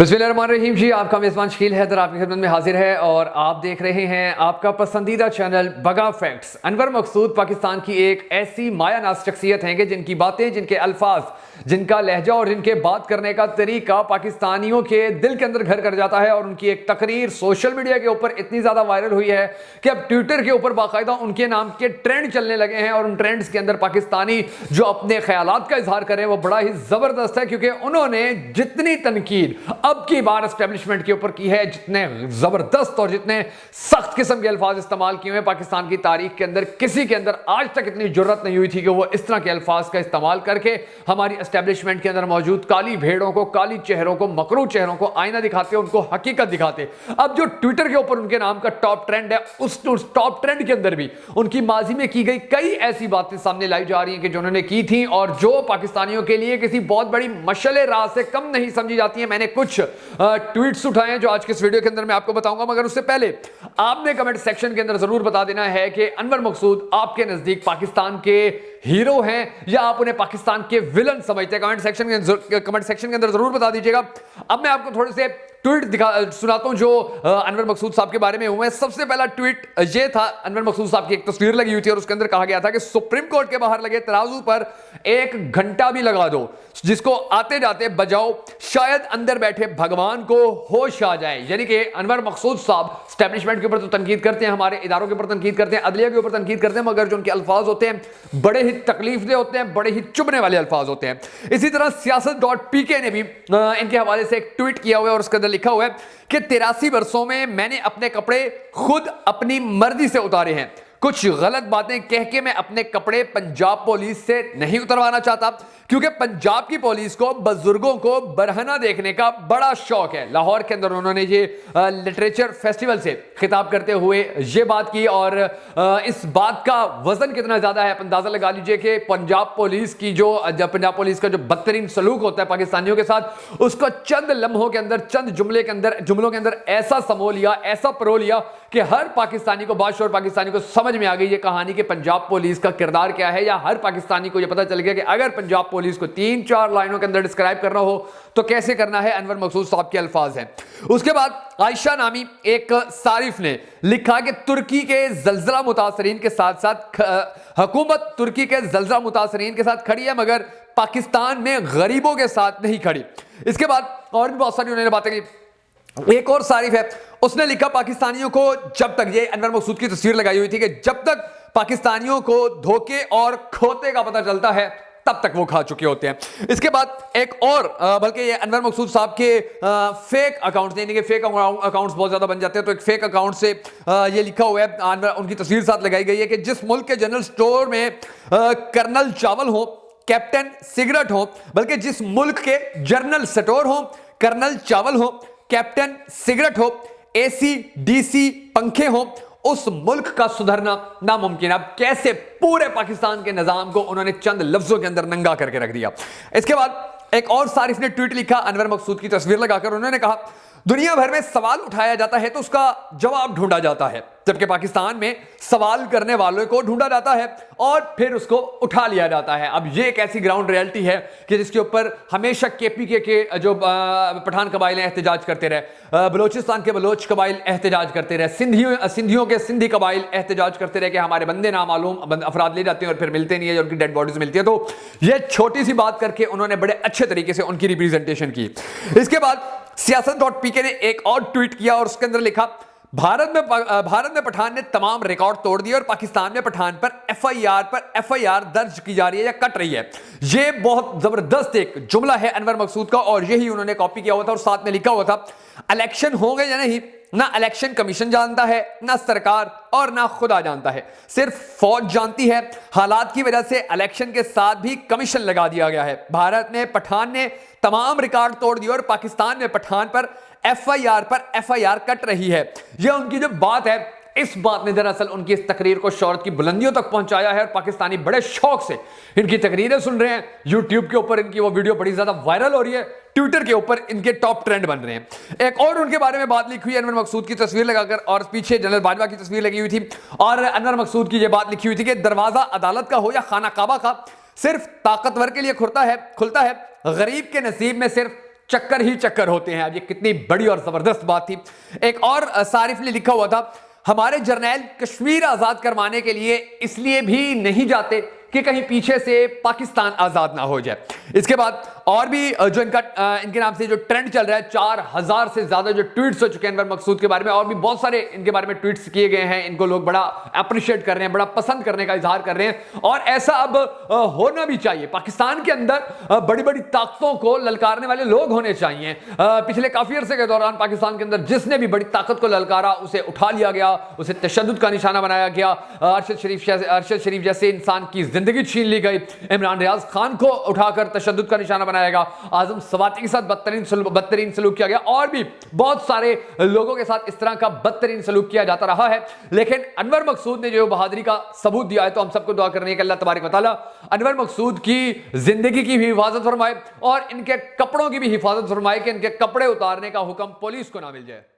बिस्मिल्लाहिर्रहमानिर्रहीम जी, आपका मेज़बान शकील हैदर आपकी खिदमत में हाजिर है और आप देख रहे हैं आपका पसंदीदा चैनल बगा फैक्ट्स। अनवर मकसूद पाकिस्तान की एक ऐसी मायानाज शख्सियत हैं कि जिनकी बातें, जिनके अल्फाज, जिनका लहजा और जिनके बात करने का तरीका पाकिस्तानियों के दिल के अंदर घर कर जाता है। और उनकी एक तकरीर सोशल मीडिया के ऊपर इतनी ज़्यादा वायरल हुई है कि अब ट्विटर के ऊपर बाकायदा उनके नाम के ट्रेंड चलने लगे हैं और उन ट्रेंड्स के अंदर पाकिस्तानी जो अपने ख्यालात का इजहार करें वो बड़ा ही ज़बरदस्त है, क्योंकि उन्होंने जितनी तनकीद अब की बार एस्टेब्लिशमेंट के ऊपर की है, जितने ज़बरदस्त और जितने सख्त किस्म के अल्फाज इस्तेमाल किए हुए पाकिस्तान की तारीख के अंदर किसी के अंदर आज तक इतनी जुर्रत नहीं हुई थी कि वो इस तरह के अल्फाज का इस्तेमाल करके हमारी एस्टेब्लिशमेंट के अंदर मौजूद काली भेड़ों को, काली चेहरों को, मकरू चेहरों को आईना दिखाते, उनको हकीकत दिखाते। अब जो ट्विटर के ऊपर उनके नाम का टॉप ट्रेंड है, उस टॉप ट्रेंड के अंदर भी उनकी माजी में की गई कई ऐसी बातें सामने लाई जा रही हैं कि जो उन्होंने की थी और जो पाकिस्तानियों के लिए किसी बहुत बड़ी मशले राह से कम नहीं समझी जाती है। मैंने कुछ ट्वीट्स उठाए हैं जो आज के इस वीडियो के अंदर मैं आपको बताऊंगा, मगर उससे पहले आपने कमेंट सेक्शन के अंदर जरूर बता देना है कि अनवर मकसूद आपके नजदीक पाकिस्तान के हीरो हैं या आप उन्हें पाकिस्तान के विलन समझते हैं। कमेंट सेक्शन के अंदर जरूर बता दीजिएगा। अब मैं आपको थोड़े से ट्वीट सुनाता हूं जो अनवर मकसूद साहब के बारे में हुए हैं। सबसे पहला ट्वीट ये था, अनवर मकसूद साहब की एक तस्वीर लगी हुई थी और उसके अंदर कहा गया था कि सुप्रीम कोर्ट के बाहर लगे तराजू पर एक घंटा भी लगा दो, जिसको आते जाते बजाओ, शायद अंदर बैठे भगवान को होश आ जाए। यानी कि अनवर मकसूद साहब एस्टेब्लिशमेंट के ऊपर तो तनकीद करते हैं, हमारे इदारों के ऊपर तनकीद करते हैं, अदलिया के ऊपर तनकीद करते हैं, मगर जो उनके अल्फाज होते हैं बड़े ही तकलीफदेह होते हैं, बड़े ही चुभने वाले अल्फाज होते हैं। इसी तरह सियासत.pk ने भी इनके हवाले से एक ट्वीट किया हुआ है और उसके अंदर लिखा हुआ है कि 83 वर्षों में मैंने अपने कपड़े खुद अपनी मर्जी से उतारे हैं। कुछ गलत बातें कह के मैं अपने कपड़े पंजाब पुलिस से नहीं उतरवाना चाहता, क्योंकि पंजाब की पुलिस को बुजुर्गों को बरहना देखने का बड़ा शौक है। लाहौर के अंदर उन्होंने ये लिटरेचर फेस्टिवल से खिताब करते हुए ये बात की और इस बात का वजन कितना ज्यादा है आप अंदाजा लगा लीजिए कि पंजाब पुलिस का जो बदतरीन सलूक होता है पाकिस्तानियों के साथ, उसको चंद लम्हों के अंदर, चंद जुमलों के अंदर ऐसा समो लिया, ऐसा परो लिया कि हर पाकिस्तानी को, बादशाह पाकिस्तानी को समझ में आ गई ये कहानी कि पंजाब पुलिस का किरदार क्या है, या हर पाकिस्तानी को ये पता चल गया कि अगर पंजाब पुलिस को 3-4 लाइनों के अंदर डिस्क्राइब करना हो तो कैसे करना है। अनवर मकसूद साहब के अल्फाज हैं। उसके बाद आयशा नामी एक सारिफ ने लिखा कि तुर्की के जल्जला मुतासरीन के साथ साथ हुकूमत तुर्की के जल्जला मुतासरीन के साथ खड़ी है, मगर पाकिस्तान में गरीबों के साथ नहीं खड़ी। इसके बाद और भी बहुत सारी उन्होंने बातें की। एक और सारिफ है, उसने लिखा पाकिस्तानियों को जब तक, ये अनवर मकसूद की तस्वीर लगाई हुई थी कि जब तक पाकिस्तानियों को धोखे और खोते का पता चलता है तब तक वो खा चुके होते हैं। इसके बाद एक और बल्कि ये अनवर मकसूद साहब के फेक अकाउंट्स, यानी कि फेक अकाउंट्स बहुत ज्यादा बन जाते हैं, तो एक फेक अकाउंट से ये लिखा हुआ है, उनकी तस्वीर साथ लगाई गई है कि जिस मुल्क के जनरल स्टोर में कर्नल चावल हो, कैप्टन सिगरेट हो, बल्कि जिस मुल्क के जनरल स्टोर हो, कर्नल चावल हो, कैप्टन सिगरेट हो, एसी डीसी पंखे हो, उस मुल्क का सुधरना नामुमकिन। अब कैसे पूरे पाकिस्तान के निजाम को उन्होंने चंद लफ्जों के अंदर नंगा करके रख दिया। इसके बाद एक और सारिफ ने ट्वीट लिखा अनवर मकसूद की तस्वीर लगाकर, उन्होंने कहा दुनिया भर में सवाल उठाया जाता है तो उसका जवाब ढूंढा जाता है, जबकि पाकिस्तान में सवाल करने वालों को ढूंढा जाता है और फिर उसको उठा लिया जाता है। अब ये एक ऐसी ग्राउंड रियलिटी है कि जिसके ऊपर हमेशा केपीके के जो पठान कबाइल एहतजाज करते रहे, बलोचिस्तान के बलोच कबाइल एहतजाज करते रहे, सिंधियों के सिंधी कबाइल एहतजाज करते रहे कि हमारे बंदे नामालूम अफराद ले जाते हैं और फिर मिलते नहीं है, उनकी डेड बॉडीज मिलती है। तो ये छोटी सी बात करके उन्होंने बड़े अच्छे तरीके से उनकी रिप्रेजेंटेशन की। इसके बाद सियासत.pk ने एक और ट्वीट किया और उसके अंदर लिखा भारत में पठान ने तमाम रिकॉर्ड तोड़ दिए और पाकिस्तान में पठान पर एफआईआर दर्ज की जा रही है या कट रही है। ये बहुत जबरदस्त एक जुमला है अनवर मकसूद का और यही उन्होंने कॉपी किया हुआ था और साथ में लिखा हुआ था इलेक्शन होंगे या नहीं ना इलेक्शन कमीशन जानता है, ना सरकार और ना खुदा जानता है, सिर्फ फौज जानती है। हालात की वजह से इलेक्शन के साथ भी कमीशन लगा दिया गया है। भारत में पठान ने तमाम रिकॉर्ड तोड़ दिए और पाकिस्तान में पठान पर एफआईआर कट रही है। यह उनकी जो बात है, इस बात ने दरअसल उनकी इस तकरीर को शोहरत की बुलंदियों तक पहुंचाया है और पाकिस्तानी बड़े शौक से इनकी तकरीरें सुन रहे हैं। यूट्यूब के ऊपर इनकी वो वीडियो बड़ी ज्यादा वायरल हो रही है, ट्विटर के ऊपर इनके टॉप ट्रेंड बन रहे हैं। एक और उनके बारे में बात लिखी हुई है अनवर मकसूद की तस्वीर लगाकर और पीछे जनरल बाजवा की तस्वीर लगी हुई थी और अनवर मकसूद की यह बात लिखी हुई थी कि दरवाजा अदालत का हो या खाना काबा का, सिर्फ ताकतवर के लिए खुलता है, गरीब के नसीब में सिर्फ चक्कर ही चक्कर होते हैं। अब ये कितनी बड़ी और जबरदस्त बात थी। एक और सारिफ ने लिखा हुआ था, हमारे जर्नैल कश्मीर आजाद करवाने के लिए इसलिए भी नहीं जाते कि कहीं पीछे से पाकिस्तान आजाद ना हो जाए। इसके बाद और भी जो इनके नाम से जो ट्रेंड चल रहा है, 4000 से ज्यादा जो ट्वीट्स हो चुके हैं अनवर मकसूद के बारे में, और भी बहुत सारे इनके बारे में ट्वीट्स किए गए हैं। इनको लोग बड़ा अप्रिशिएट कर रहे हैं, बड़ा पसंद करने का इजहार कर रहे हैं, और ऐसा अब होना भी चाहिए। पाकिस्तान के अंदर बड़ी बड़ी ताकतों को ललकारने वाले लोग होने चाहिए। पिछले काफी अरसे के दौरान पाकिस्तान के अंदर जिसने भी बड़ी ताकत को ललकारा उसे उठा लिया गया, उसे तशद्दुद का निशाना बनाया गया। अरशद शरीफ जैसे इंसान की जिंदगी छीन ली गई, इमरान रियाज खान को उठाकर तशद्दुद का निशाना बनाया गया, आजम सवाती के साथ बदतरीन सलूक किया गया, और भी बहुत सारे लोगों के साथ इस तरह का बदतरीन सलूक किया जाता रहा है। लेकिन अनवर मकसूद ने जो बहादुरी का सबूत दिया है, तो हम सबको दुआ करनी है कि अल्लाह तबारक व तआला अनवर मकसूद की जिंदगी की भी हिफाजत फरमाए और इनके कपड़ों की भी हिफाजत फरमाए कि इनके कपड़े उतारने का हुक्म पुलिस को ना मिल जाए।